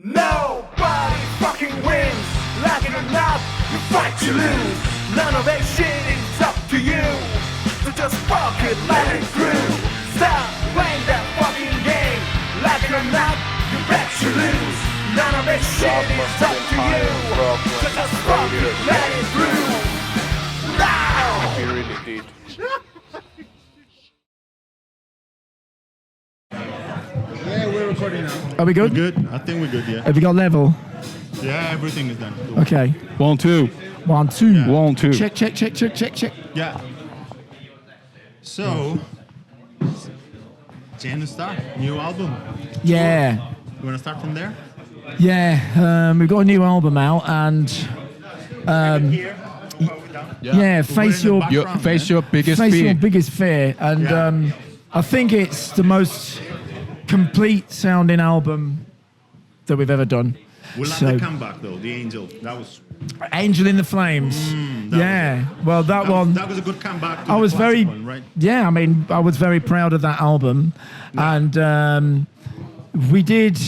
Nobody fucking wins. Like it or not, you fight to lose. None of that shit is up to you. So just fuck it, let it through. Stop playing that fucking game. Like it or not, you bet you lose. None of that shit is up to you. So just fuck it, let it through. Now! He really did. Yeah, we're recording now. Are we good? We're good. I think we're good, yeah. Have you got level? Yeah, everything is done. Okay. 1, 2. 1, 2. Yeah. 1, 2. Check, check, check, check, check, check. Yeah. So, Janus Stark, new album. Yeah. You want to start from there? Yeah. We've got a new album out and Here. yeah, face your Face your biggest face fear. your biggest fear. And Yeah. I think it's the most complete sounding album that we've ever done. We love So- the comeback though, the Angel. That was Angel in the Flames. Yeah. Well, that one. that was a good comeback. To I the was classic very, one, right? yeah. I mean, I was very proud of that album, and we did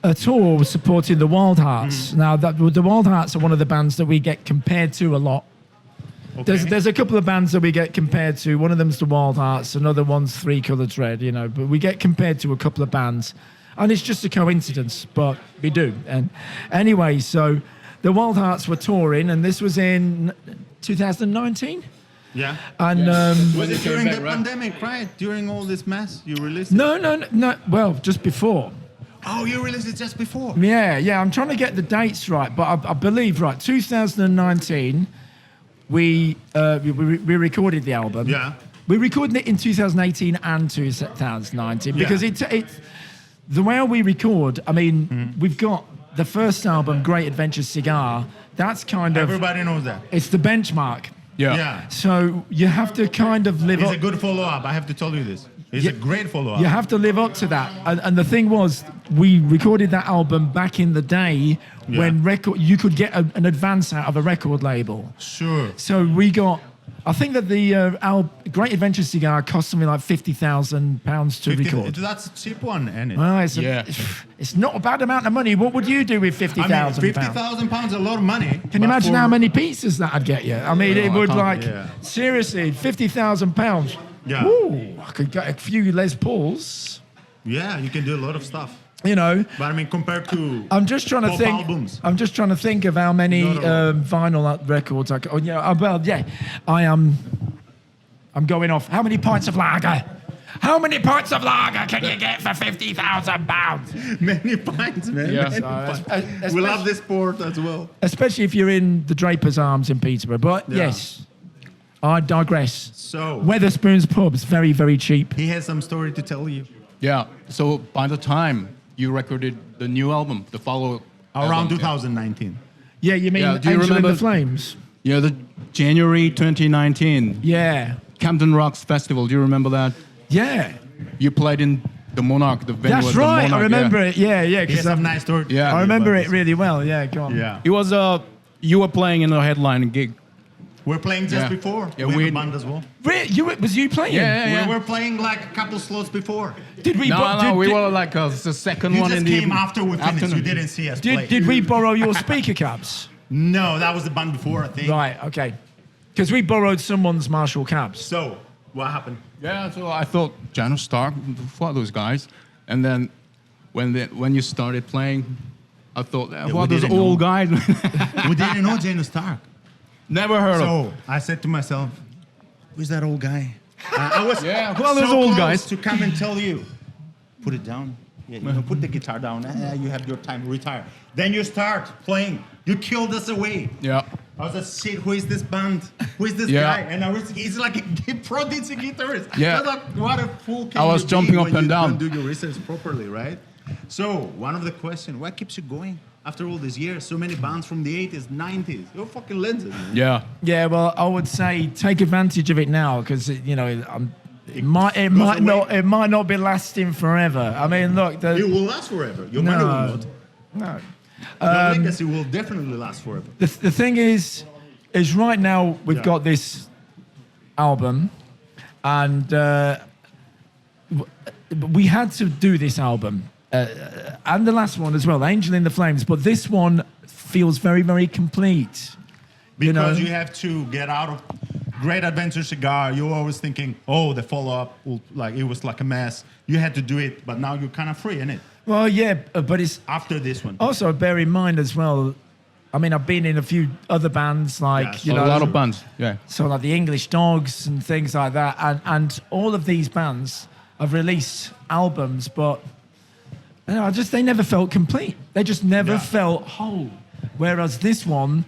a tour supporting the Wild Hearts. Now, the Wild Hearts are one of the bands that we get compared to a lot. Okay. There's a couple of bands that we get compared to. One of them's the Wild Hearts, another one's Three Colour Dread. You know, but we get compared to a couple of bands, and it's just a coincidence, but we do. And anyway, so the Wild Hearts were touring, and this was in 2019. Yeah. And Was it during the pandemic, right? During all this mess, you released it? no. Well, just before. Oh, you released it just before. Yeah. I'm trying to get the dates right, but I believe right. 2019, we recorded the album. Yeah. We recorded it in 2018 and 2019 because it's the way we record. I mean, we've got the first album, Great Adventure Cigar. That's kind of Everybody knows that. it's the benchmark. Yeah. Yeah. So you have to kind of live It's up. a good follow-up. I have to tell you this. It's a great follow-up. You have to live up to that. And the thing was, we recorded that album back in the day when you could get an advance out of a record label. Sure. So we got, I think that the our Great Adventure Cigar cost something like £50,000 to record. That's a cheap one, ain't it? Well, Yeah. it's not a bad amount of money. What would you do with I mean, £50,000? £50,000 is a lot of money. Can you imagine how many pizzas that'd get you? I mean, it would can't- seriously, £50,000. Yeah. Ooh, I could get a few Les Pauls. Yeah, you can do a lot of stuff. You know, But I mean, compared to I'm just trying to pop think. albums. I'm just trying to think of how many Not a lot. vinyl records I could. I am. I'm going off. How many pints of lager? How many pints of lager can you get for £50,000? many pints, man. Yeah. Many So, pints. We love this sport as well. Especially if you're in the Draper's Arms in Peterborough. But Yeah. yes, I digress. So Weatherspoon's pub's very, very cheap. he has some story to tell you. Yeah. So by the time you recorded the new album, the follow Around album, 2019. Yeah, you mean Yeah, do you Angel in remember- the Flames? Yeah, the January 2019 Yeah, Camden Rocks Festival. Do you remember that? yeah. You played in the Monarch, the venue That's was the right. Monarch, I remember it. Yeah. He has Because some nice story. to Yeah. tell I you remember about it really well. Yeah, go on. this. Yeah. It was you were playing in a headline gig. We're playing just Yeah. before. Yeah, we we- have a band as well. Was you playing? Yeah. We were playing like a couple slots before. Did we? No, we did, were like the second You one just in the came after we finished. afternoon. You didn't see us play. Did we borrow your speaker cabs? No, that was the band before, I think. Right. Okay. Because we borrowed someone's Marshall cabs. So, what happened? Yeah, so I thought Janus Stark, what those guys? And then when you started playing, I thought, we what those didn't old know. guys? We didn't know Janus Stark. Never heard of. So, I said to myself, who's that old guy? I was Yeah, who are those so old close guys? to come and tell you, put it down. Yeah, put the guitar down. You have your time, retire. Then you start playing. You killed us away. Yeah. I was like, shit, who is this band? Who is this Yeah. guy? And he's like a Prodigy guitarist. Yeah. I was like, what a fool can I was you jumping be up when and you down. don't do your research properly, right? So, one of the questions, what keeps you going after all these years? So many bands from the 80s, 90s. You're fucking legends, man. Yeah. Yeah. Well, I would say take advantage of it now because it might not be lasting forever. I mean, look. It will last forever. Your money will not. No. Your legacy will definitely last forever. The thing is right now we've Yeah. got this album, and we had to do this album and the last one as well, Angel in the Flames. But this one feels very, very complete. Because you have to get out of Great Adventure Cigar. You're always thinking, oh, the follow-up, like it was like a mess. You had to do it, but now you're kind of free, innit? Well, yeah, but it's After this one. also bear in mind as well. I mean, I've been in a few other bands, like Yeah, a lot of bands. Yeah. so like the English Dogs and things like that, and all of these bands have released albums, but you know, they never felt complete. They just never felt whole. Whereas this one,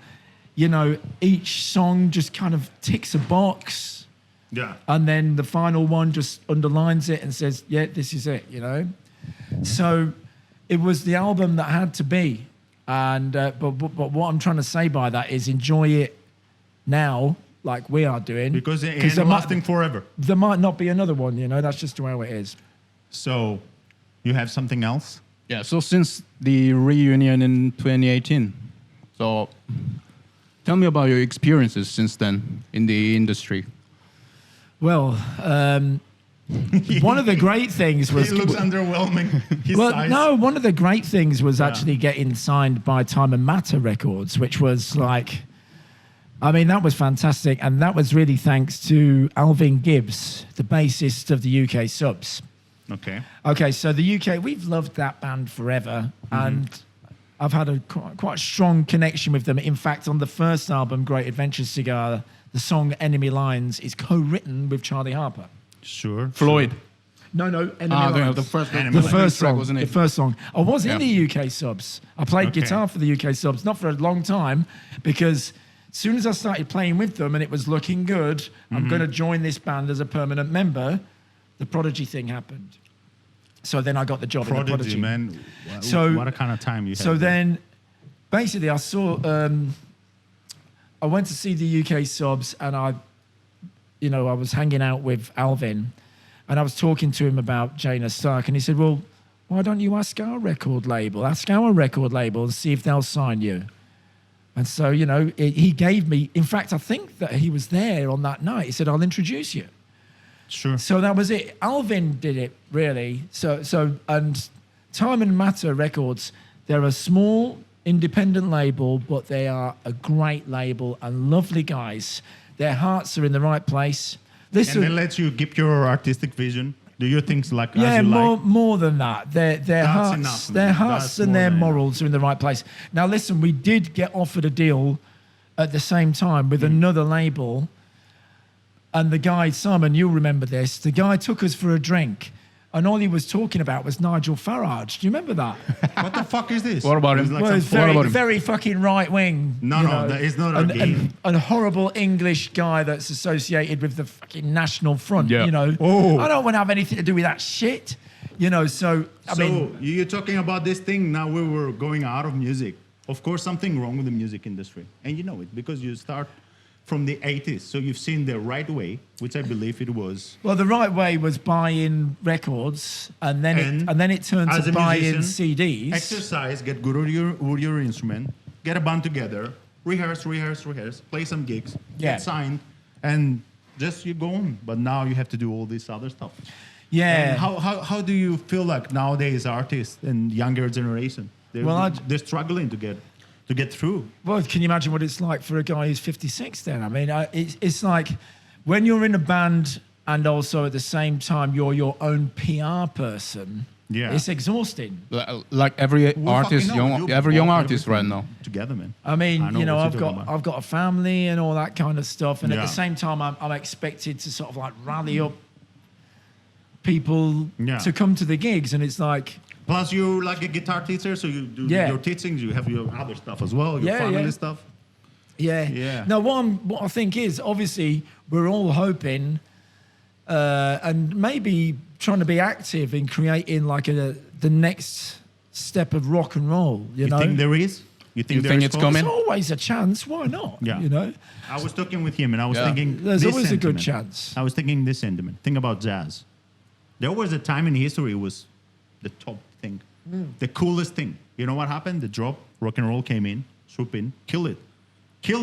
you know, each song just kind of ticks a box, Yeah. and then the final one just underlines it and says, "Yeah, this is it." You know, so it was the album that had to be. And but what I'm trying to say by that is enjoy it now, like we are doing, Because it ain't lasting forever. There might not be another one, you know. That's just how it is. So, you have something else? Yeah. So since the reunion in 2018, so tell me about your experiences since then in the industry. Well, one of the great things was He looks underwhelming. His well, size. no, one of the great things was actually getting signed by Time and Matter Records, which was like, I mean, that was fantastic, and that was really thanks to Alvin Gibbs, the bassist of the UK Subs. Okay. Okay, so the UK, we've loved that band forever, and I've had a quite strong connection with them. In fact, on the first album, Great Adventure Cigar, the song Enemy Lines is co-written with Charlie Harper. Sure. Floyd. No, Enemy Lines. The first Enemy The Lines. first track, song, wasn't it? the first song. I was in Yeah. the UK Subs. I played Okay. guitar for the UK Subs, not for a long time, because as soon as I started playing with them and it was looking good, I'm going to join this band as a permanent member, the Prodigy thing happened. So then I got the job in the Prodigy, Prodigy. man. So- What a kind of time you had. So there. then, basically, I saw. I went to see the UK Subs, and I was hanging out with Alvin, and I was talking to him about Janus Stark, and he said, "Well, why don't you ask our record label? Ask our record label and see if they'll sign you." And so, he gave me. In fact, I think that he was there on that night. He said, "I'll introduce you." Sure. So that was it. Alvin did it, really. So and Time and Matter Records, they're a small independent label, but they are a great label and lovely guys. Their hearts are in the right place. And Listen, they let you keep your artistic vision. Do your things like as yeah, you like. more than that. Their hearts, enough, man. their hearts That's and more their than enough. morals are in the right place. Now, listen, we did get offered a deal at the same time with another label. And the guy, Simon, you'll remember this, the guy took us for a drink, and all he was talking about was Nigel Farage. Do you remember that? What the fuck is this? What about It's him? like Well, some it's What very, about him? very fucking right wing. No, you no, know. that is not our game. A horrible English guy that's associated with the fucking National Front. Yeah. You know, Oh. I don't want to have anything to do with that shit. So I So mean, you're talking about this thing now. We were going out of music. Of course, something wrong with the music industry, and you know it because you start from the 80s. So you've seen the right way, which I believe it was. well, the right way was buying records, and then it turned as to a buying musician, CDs. Exercise, get good with your instrument, get a band together, rehearse, play some gigs, Yeah. get signed, and just you go on. But now you have to do all this other stuff. Yeah. And how do you feel like nowadays artists and younger generation? They're struggling to get through. Well, can you imagine what it's like for a guy who's 56 then? I mean, it's like when you're in a band and also at the same time you're your own PR person, Yeah. it's exhausting. Like every We artist, fucking know, every you young walk artist right everything now. Together, man. I mean, I know you know, what you're talking about. I've got a family and all that kind of stuff, and at Yeah. the same time, I'm expected to sort of like rally up people Yeah. to come to the gigs, and it's like, Plus, you're like a guitar teacher, so you do Yeah. your teachings. You have your other stuff as well, your Yeah, family yeah. stuff. yeah. Yeah. No, what I think is obviously we're all hoping, and maybe trying to be active in creating like the next step of rock and roll. You know, think there is? You think, You there think is it's hope? coming? there's always a chance. Why not? Yeah. You know, I was talking with him, and I was Yeah. thinking there's this always a good sentiment. chance. I was thinking this sentiment. Think about jazz. There was a time in history it was the top thing, the coolest thing. You know what happened? The drop, rock and roll came in, swoop in, killed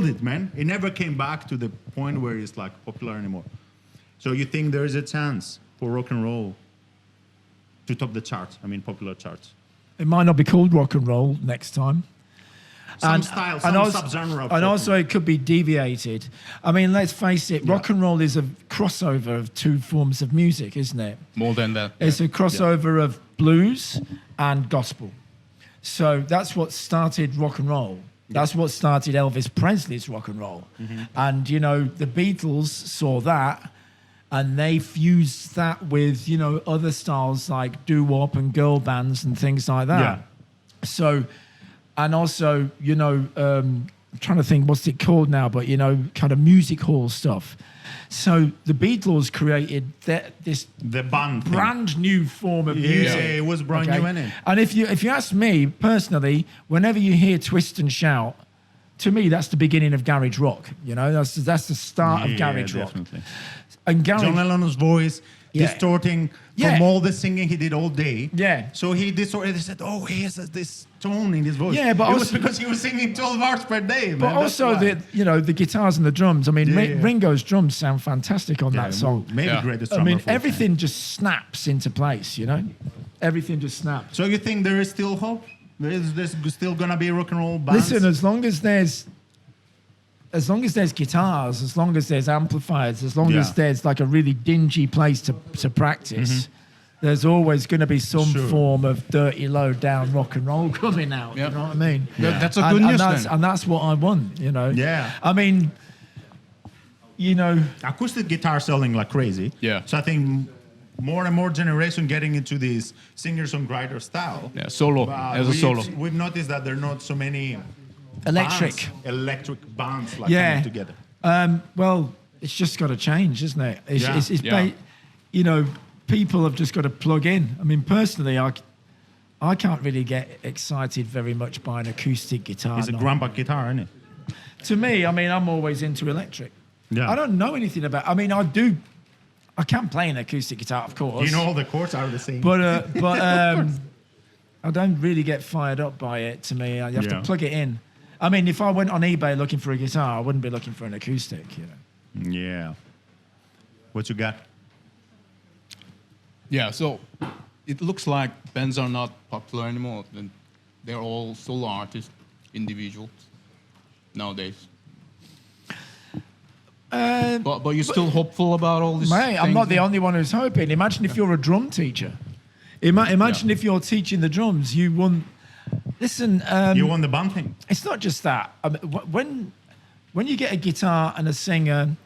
it, man. It never came back to the point where it's like popular anymore. So you think there is a chance for rock and roll to top the charts. I mean, popular charts. It might not be called rock and roll next time. Some style, some subgenre. Of and rock also it could be deviated. I mean, let's face it, rock and roll is a crossover of two forms of music, isn't it? More than that. It's a crossover of blues and gospel. So that's what started rock and roll. That's what started Elvis Presley's rock and roll. And, you know, the Beatles saw that and they fused that with, you know, other styles like doo-wop and girl bands and things like that. Yeah. So, and also, you know, I'm trying to think what's it called now, but, you know, kind of music hall stuff. So the Beatles created The band thing. brand new form of Yeah, music. it was brand new, innit? And if you ask me personally, whenever you hear Twist and Shout, to me that's the beginning of garage rock. You know, that's the start of garage rock. Definitely. And garage, John Lennon's voice Yeah. distorting Yeah. from all the singing he did all day. Yeah. So he distorted. They said, "Oh, he has this tone in his voice." Yeah, but it was also- because he was singing 12 hours per day. but man. That's also why. the guitars and the drums. I mean, Yeah. Ringo's drums sound fantastic on Yeah, that song. maybe Yeah. greatest I drummer mean, of all time. everything just snaps into place. You know, everything just snaps. So you think there is still hope? There's still gonna be rock and roll bands? Listen, as long as there's guitars, as long as there's amplifiers, as long Yeah. as there's like a really dingy place to practice, there's always going to be some Sure. form of dirty, low down rock and roll coming out. Yeah. You know what I mean? Yeah. That's a And- good and news that's, then. and that's what I want. You know? Yeah. I mean, you know, Acoustic guitar selling like crazy. Yeah. So I think more and more generation getting into this singer-songwriter style. Yeah, solo, But as a solo. We've noticed that there are not so many electric. electric bands like Yeah. coming together. Well, it's just got to change, isn't it? It's, Yeah. it's Yeah. you know, people have just got to plug in. I mean, personally, I can't really get excited very much by an acoustic guitar. It's a not- grandpa guitar, isn't it? To me, I mean, I'm always into electric. Yeah. I don't know anything about. I mean, I can play an acoustic guitar, of course. You know all the chords are the same. But I don't really get fired up by it. To me, you have to Yeah. plug it in. I mean, if I went on eBay looking for a guitar, I wouldn't be looking for an acoustic. You know. Yeah. What you got? Yeah, so it looks like bands are not popular anymore. They're all solo artists, individuals nowadays. But you're still hopeful about all this? Mate, I'm not the things? only one who's hoping. Imagine if you're a drum teacher. Imagine if you're teaching the drums. You want. Listen, You won the band thing. it's not just that. I mean, when you get a guitar and a singer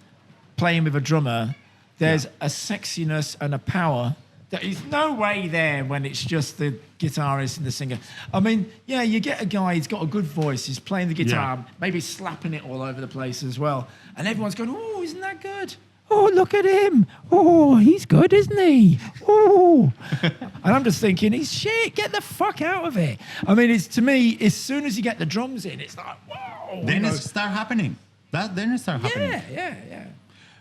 playing with a drummer, there's a sexiness and a power that is no way there when it's just the guitarist and the singer. I mean, yeah, you get a guy, he's got a good voice, he's playing the guitar, Yeah. maybe slapping it all over the place as well. And everyone's going, oh, isn't that good? Oh, look at him. Oh, he's good, isn't he? Oh. And I'm just thinking, he's shit, get the fuck out of it. I mean, it's to me, as soon as you get the drums in, it's like, whoa. Then you know. it start happening. Then it start happening. Yeah.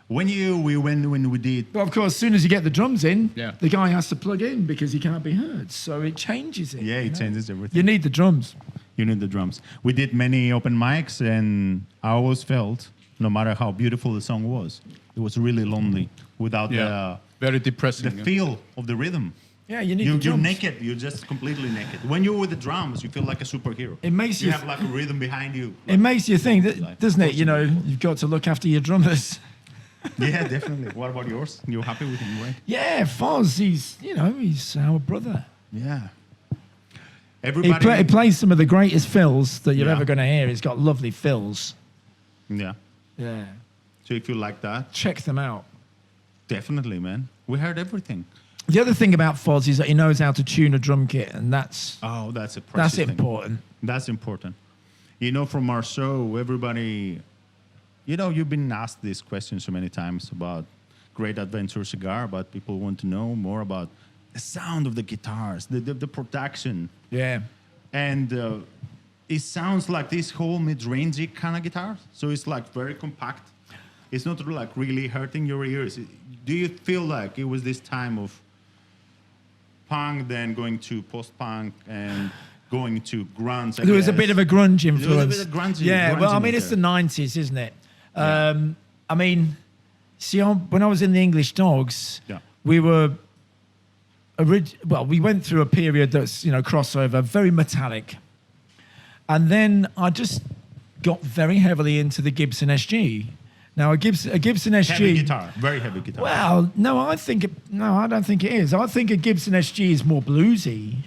When we did But of course, as soon as you get the drums in, Yeah. the guy has to plug in because he can't be heard. So it changes it. yeah, you it know? changes everything. You need the drums. You need the drums. We did many open mics, and I always felt, no matter how beautiful the song was, it was really lonely without Yeah, very the depressing. yeah. feel of the rhythm. Yeah, you need the You're drums. naked. You're just completely naked. When you're with the drums, you feel like a superhero. It makes you you have like a rhythm behind you. It makes you think, Like, doesn't it? You know, you've got to look after your drummers. Yeah, definitely. What about yours? You're happy with him, right? Yeah, Foz, he's our brother. Yeah. He, Everybody. he plays some of the greatest fills that you're Yeah. ever going to hear. He's got lovely fills. Yeah. Yeah. So if you like that, Check them out. definitely, man. We heard everything. The other thing about Foz is that he knows how to tune a drum kit, and that's Oh, that's a precious thing. important. That's important. You know, from our show, everybody, you know, you've been asked this question so many times about Great Adventure Cigar, but people want to know more about the sound of the guitars, the production. Yeah. And it sounds like this whole mid-rangey kind of guitar. So it's like very compact. It's not like really hurting your ears. Do you feel like it was this time of punk, then going to post-punk and going to grunge? I There was a guess? bit of a grunge There was a influence. bit of grungy- yeah, well, I grunginess mean, it's the there. 90s, isn't it? I mean, see, when I was in the English Dogs, Yeah. we were well, we went through a period that's, crossover, very metallic. And then I just got very heavily into the Gibson SG. Now, a Gibson SG... Heavy guitar, very heavy guitar. Well, no, I don't think it is. I think a Gibson SG is more bluesy.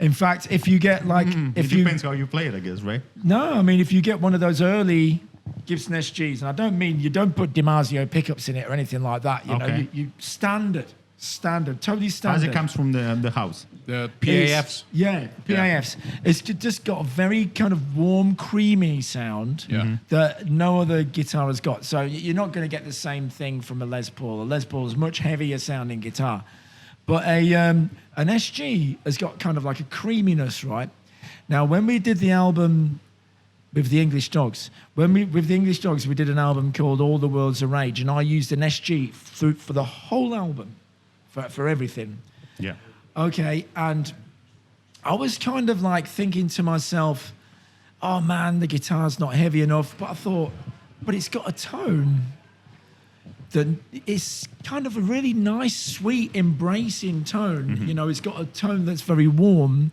In fact, if you get it depends how you play it, I guess, right? No, I mean, if you get one of those early Gibson SGs, and I don't mean you don't put DiMarzio pickups in it or anything like that. You know, you standard, totally standard. As it comes from the house. The PAFs. PAFs. It's just got a very kind of warm, creamy sound that no other guitar has got. So you're not going to get the same thing from a Les Paul. A Les Paul is much heavier sounding guitar. But an SG has got kind of like a creaminess, right? Now, when we did the album with the English Dogs, we did an album called All the World's a Rage, and I used an SG for the whole album, for everything. Yeah. Okay, and I was kind of like thinking to myself, oh man, the guitar's not heavy enough. But I thought, but it's got a tone that is kind of a really nice, sweet, embracing tone. Mm-hmm. You know, it's got a tone that's very warm,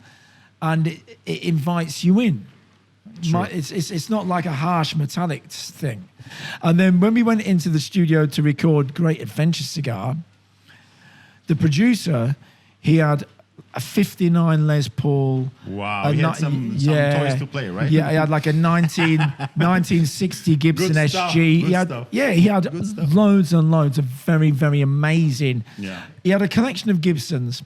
and it invites you in. Sure. It's not like a harsh metallic thing. And then when we went into the studio to record Great Adventure Cigar, the producer, he had a 59 Les Paul. Wow, he had some toys to play, right? Yeah, he had like a 1960 Gibson Good stuff, SG. good stuff. He had loads and loads of very, very amazing. Yeah. He had a collection of Gibsons.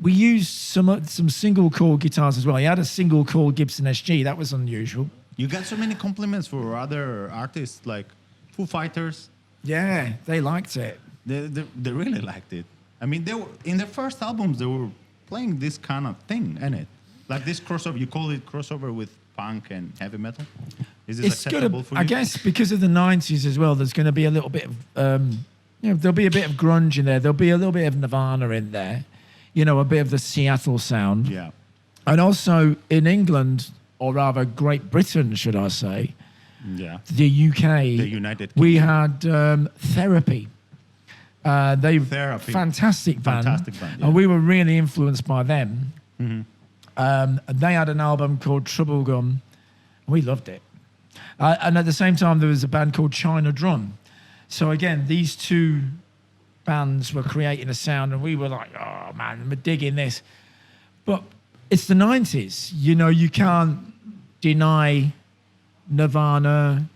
We used some single coil guitars as well. He had a single coil Gibson SG. That was unusual. You got so many compliments for other artists like Foo Fighters. Yeah, they liked it. They really liked it. I mean, they were in their first albums. They were playing this kind of thing, in it, like this crossover. You call it crossover with punk and heavy metal. Is this acceptable for you? I guess because of the '90s as well. There's going to be a little bit of, there'll be a bit of grunge in there. There'll be a little bit of Nirvana in there. You know, a bit of the Seattle sound. Yeah. And also in England, or rather Great Britain, should I say? Yeah. The UK. The United We Kingdom. had Therapy. Therapy. Fantastic band. Fantastic band, yeah. And we were really influenced by them. Mm-hmm. They had an album called Trouble Gum. We loved it. And at the same time, there was a band called China Drum. So again, these two bands were creating a sound, and we were like, oh man, we're digging this. But it's the 90s. You know, you can't deny Nirvana,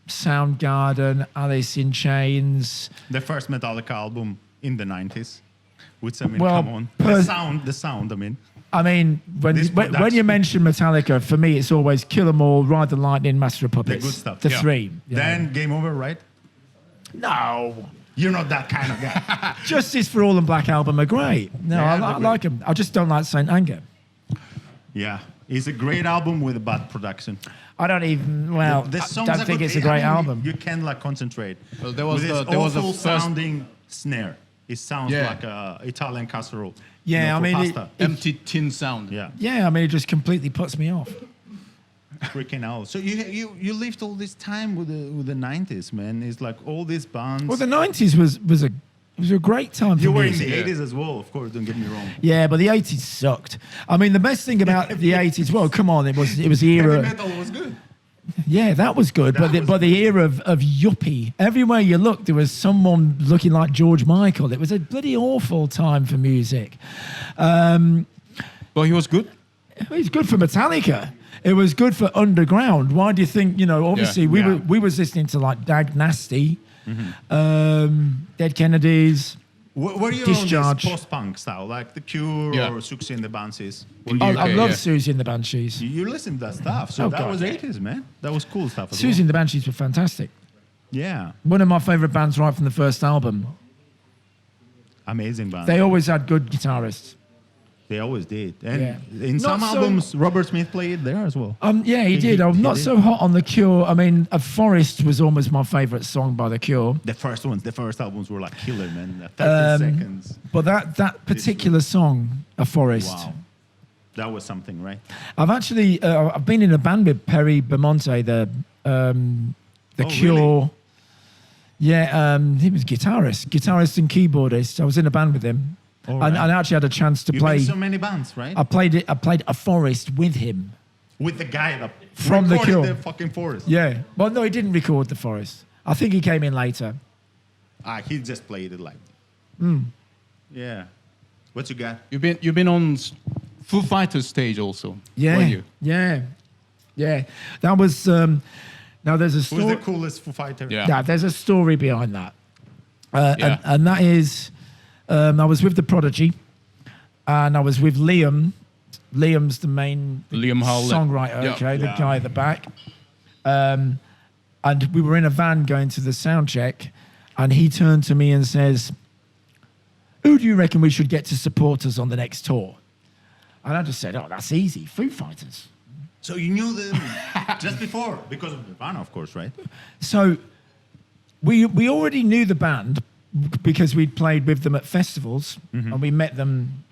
Soundgarden, Alice in Chains. The first Metallica album in the 90s. Which, I mean, Well, come on. The sound, I mean. I mean, when you mention Metallica, for me, it's always Kill 'Em All, Ride the Lightning, Master of The Puppets. good stuff. The Yeah. three. you know. Then Game Over, right? No. You're not that kind of guy. Justice for All and Black Album are great. No, Yeah, I they're great. like them. I just don't like Saint Anger. Yeah. It's a great album with a bad production. I don't even, well, The I songs don't are think good. it's a great I mean, album. You can like concentrate. Well, there was with the- this there was the awful first- sounding snare. It sounds Yeah. like a Italian casserole. Yeah, I for mean, pasta. Empty tin sound. Yeah, Yeah, I mean, it just completely puts me off. freaking out. So you lived all this time with the 90s, man. It's like all these bands. Well, the 90s was a great time for you were in music. the Yeah. 80s as well, of course. Don't get me wrong. Yeah, but the 80s sucked. I mean, the best thing about the 80s, well, come on, it was the Heavy era. metal was good. Yeah, that was good. That was but the era of yuppie. Everywhere you looked, there was someone looking like George Michael. It was a bloody awful time for music. But he was good. It was good for Metallica. It was good for underground. Why do you think? You know, obviously Yeah. we was listening to like Dag Nasty, Dead Kennedys. Were you Discharge. on this post-punk style, like The Cure Yeah. or Suxy and the Banshees? In I UK, love yeah. Susie and the Banshees. You listened to that stuff, so Oh, that God, was yeah. 80s, man. That was cool stuff as Susie well. and the Banshees were fantastic. Yeah, One of my favorite bands right from the first album. amazing band. They always had good guitarists. They always did. And Yeah. in Not some so- albums, Robert Smith played there as well. Yeah, he did. I'm not so hot on The Cure. I mean, A Forest was almost my favorite song by The Cure. The first albums were like killer, man. 30 seconds. But that particular song, A Forest, Wow. That was something, right? I've actually I've been in a band with Perry Bemonte, the Oh, Cure. really? Yeah, he was guitarist and keyboardist. I was in a band with him. All and right. I actually had a chance to You've play. been in so many bands, right? I played a forest with him. With the guy that From The recorded Cure. the fucking forest. Yeah. Well, no, he didn't record the forest. I think he came in later. He just played it like. Yeah. What you got? You've been on Foo Fighters stage also. Yeah. weren't you? Yeah. That was. Now there's a Who's story. the coolest Foo Fighter? Yeah. Yeah, there's a story behind that. Yeah. And that is, I was with the Prodigy, and I was with Liam. Liam's the main Liam Howlett. songwriter, Yeah. okay, the Yeah. guy at the back. And we were in a van going to the sound check, and he turned to me and says, "Who do you reckon we should get to support us on the next tour?" And I just said, "Oh, that's easy, Foo Fighters." So you knew them just before because of Nirvana, of course, right? So we already knew the band because we'd played with them at festivals and we met them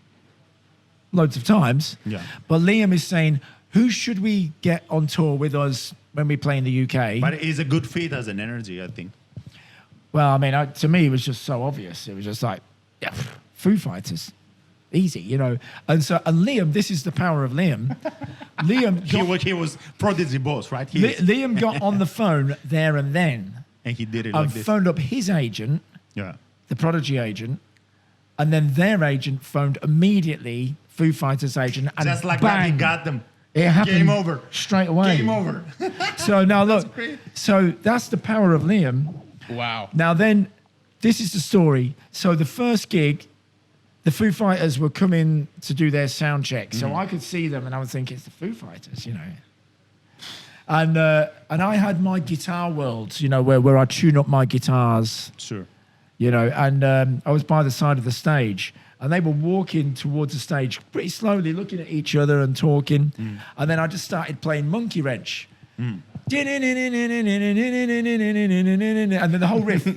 loads of times. Yeah. But Liam is saying, who should we get on tour with us when we play in the UK? But it is a good fit as an energy, I think. Well, I mean, to me, it was just so obvious. It was just like, yeah, Foo Fighters. Easy, you know. And Liam, this is the power of Liam. He was Prodigy boss, right? Liam got on the phone there and then And he did it and like this. phoned up his agent, Yeah. the Prodigy agent, and then their agent phoned immediately Foo Fighters agent, and Just like that, he bang, got them. it happened Game over. straight away. Game over. So now look, great. so that's the power of Liam. Wow. Now then, this is the story. So the first gig, the Foo Fighters were coming to do their sound check, so I could see them, and I was thinking, it's the Foo Fighters, you know. And I had my Guitar World, you know, where I tune up my guitars, Sure. you know, and I was by the side of the stage, and they were walking towards the stage pretty slowly, looking at each other and talking, and then I just started playing Monkey Wrench. And then the whole riff, and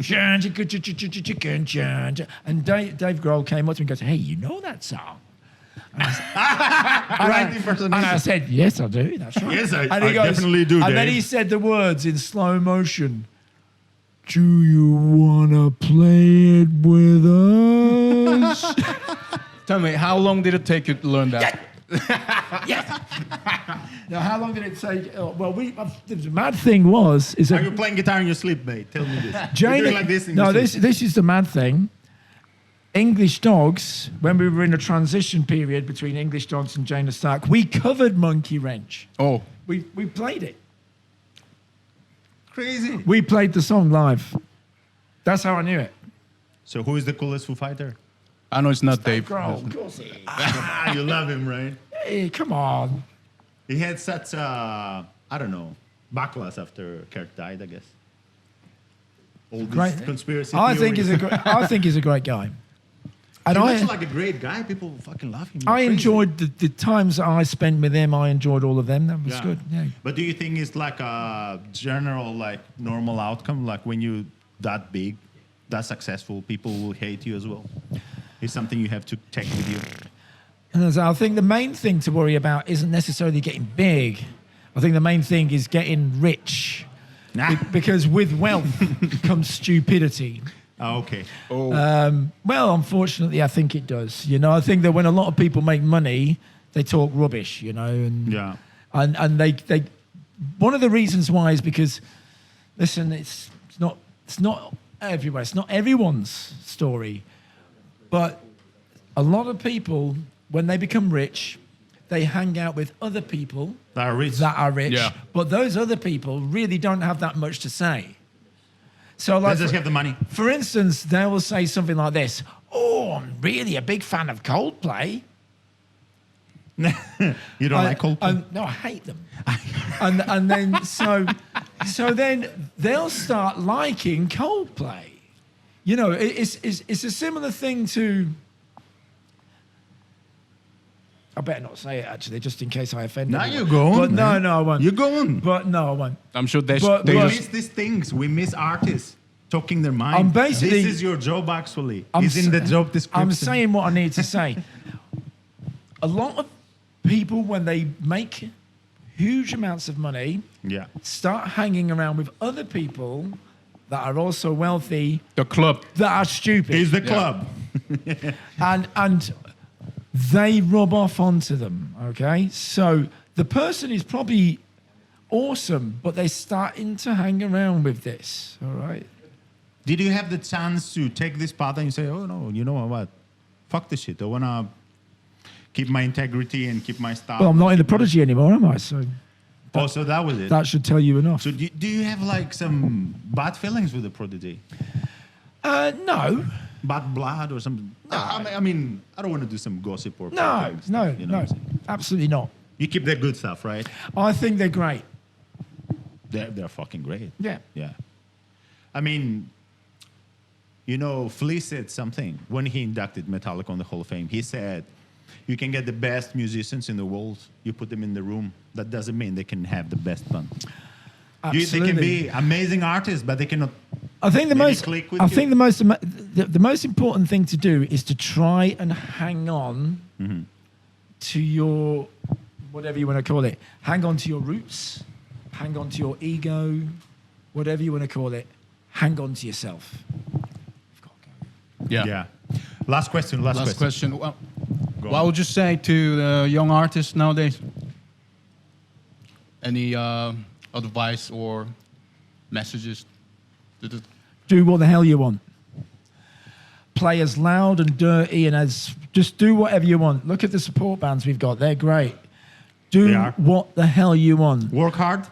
Dave Grohl came up to me and goes, "Hey, you know that song?" Right impersonation. And I said, "Yes, I do. That's right." Yes, I And he definitely do, And then Dave. he said the words in slow motion. "Do you wanna play it with us?" Tell me, how long did it take you to learn that? Yes. Now, how long did it take? Well, the mad thing was is Are that you playing guitar in your sleep, mate? Tell me this. You're Jane, doing like this in no, your this sleep. is the mad thing. English Dogs, when we were in a transition period between English Dogs and Janus Stark, we covered Monkey Wrench. Oh, We played it. Crazy. We played the song live. That's how I knew it. So who is the coolest Foo Fighter? I know it's not Dave. Grohl, of course it is. You love him, right? Hey, come on. He had such I don't know, backlash after Kurt died, I guess. All these Great. conspiracy I think theories. I think he's a great guy. And He I looks like a great guy. People fucking love him. I Crazy. enjoyed the times that I spent with him. I enjoyed all of them. That was Yeah. good. Yeah. But do you think it's like a general, like normal outcome? Like when you that big, that successful, people will hate you as well. It's something you have to take with you. And so I think the main thing to worry about isn't necessarily getting big. I think the main thing is getting rich. Nah. Because with wealth comes stupidity. Oh, okay. Well, unfortunately, I think it does. You know, I think that when a lot of people make money, they talk rubbish, you know. And, Yeah. And they one of the reasons why is because, listen, it's not everywhere. It's not everyone's story. But a lot of people, when they become rich, they hang out with other people That are rich. that are rich. Yeah. But those other people really don't have that much to say. So, They like, just have the money. for instance, they will say something like this: "Oh, I'm really a big fan of Coldplay." You don't like Coldplay? No, I hate them. and then so then they'll start liking Coldplay. You know, it's a similar thing to. I better not say it actually, just in case I offend Now anyone. you go on. But no, man. no, I won't. You go on. But no, I won't. I'm sure they, But- they We but- just... miss these things. We miss artists talking their mind. I'm basically- This is your job, actually. I'm It's in the s- job description. I'm saying what I need to say. A lot of people, when they make huge amounts of money, Yeah. start hanging around with other people that are also wealthy, The club. that are stupid. It's the Yeah. club. and they rub off onto them. Okay, so the person is probably awesome, but they're starting to hang around with this. All right. Did you have the chance to take this path and you say, oh no, you know what? Fuck this shit. I wanna keep my integrity and keep my style. Well, I'm not in the Prodigy anymore, am I? So Oh, so that was it. that should tell you enough. So do you have like some bad feelings with the Prodigy? No. Bad blood or something? No, I mean, I don't want to do some gossip or No, stuff, no, you know what I'm no, saying? absolutely not. You keep the good stuff, right? I think they're great. They're fucking great. Yeah. Yeah. I mean, you know, Flea said something when he inducted Metallica on the Hall of Fame. He said, you can get the best musicians in the world, you put them in the room. That doesn't mean they can have the best fun. Absolutely. They can be amazing artists, but they cannot. I think the maybe most. click with I you. think the most important thing to do is to try and hang on to your whatever you want to call it. Hang on to your roots. Hang on to your ego. Whatever you want to call it. Hang on to yourself. Yeah. Yeah. Last question. Last question. Well, Go what on. would you say to the young artists nowadays? Any advice or messages? Do what the hell you want. Play as loud and dirty and as just do whatever you want. Look at the support bands we've got. They're great. Do They are. what the hell you want. Work hard.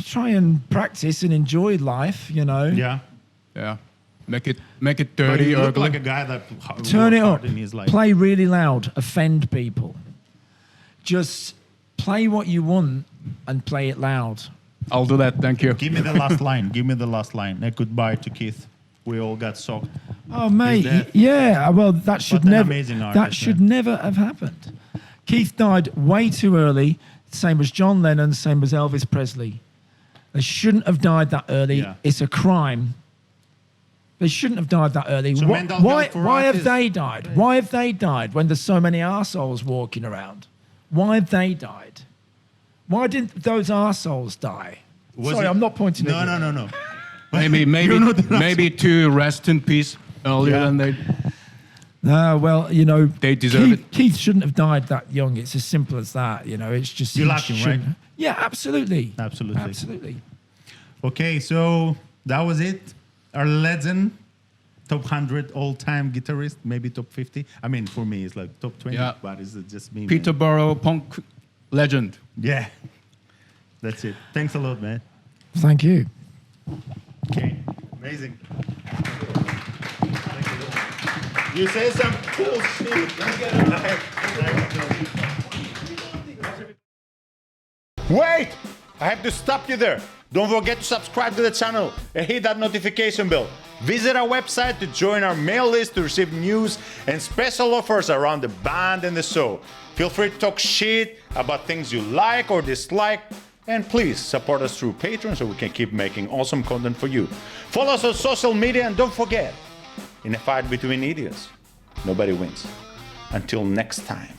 Try and practice and enjoy life, you know. Yeah. Yeah. Make it But dirty, you look ugly. like a guy that Turn it worked hard up. in his life. Play really loud. Offend people. Just play what you want and play it loud. I'll do that. Thank you. Give me the last line. Give me the last line. A goodbye to Keith. We all got socked. Oh, mate. dead. Yeah. Well, that should an never. amazing That artist, should man. never have happened. Keith died way too early. Same as John Lennon. Same as Elvis Presley. They shouldn't have died that early. Yeah. It's a crime. They shouldn't have died that early. So mental Why health for have artists- they died? Why have they died when there's so many arseholes walking around? Why have they died? Why didn't those arseholes die? Was Sorry, it- I'm not pointing No, at no, you. no. Maybe to rest in peace earlier Yeah. than they. No, well, you know, They deserve it. Keith shouldn't have died that young. It's as simple as that. You know, it's just You he like him, shouldn't- right? Yeah, absolutely, Absolutely. absolutely. Okay, so that was it. Our legend, top 100 all-time guitarist, maybe top 50. I mean, for me, it's like top 20, Yeah. but it's just me. man. Peterborough punk legend. Yeah. That's it. Thanks a lot, man. Thank you. Okay. Amazing. You say some cool shit. Wait! I have to stop you there. Don't forget to subscribe to the channel and hit that notification bell. Visit our website to join our mail list to receive news and special offers around the band and the show. Feel free to talk shit about things you like or dislike. And please support us through Patreon so we can keep making awesome content for you. Follow us on social media and don't forget, in a fight between idiots, nobody wins. Until next time.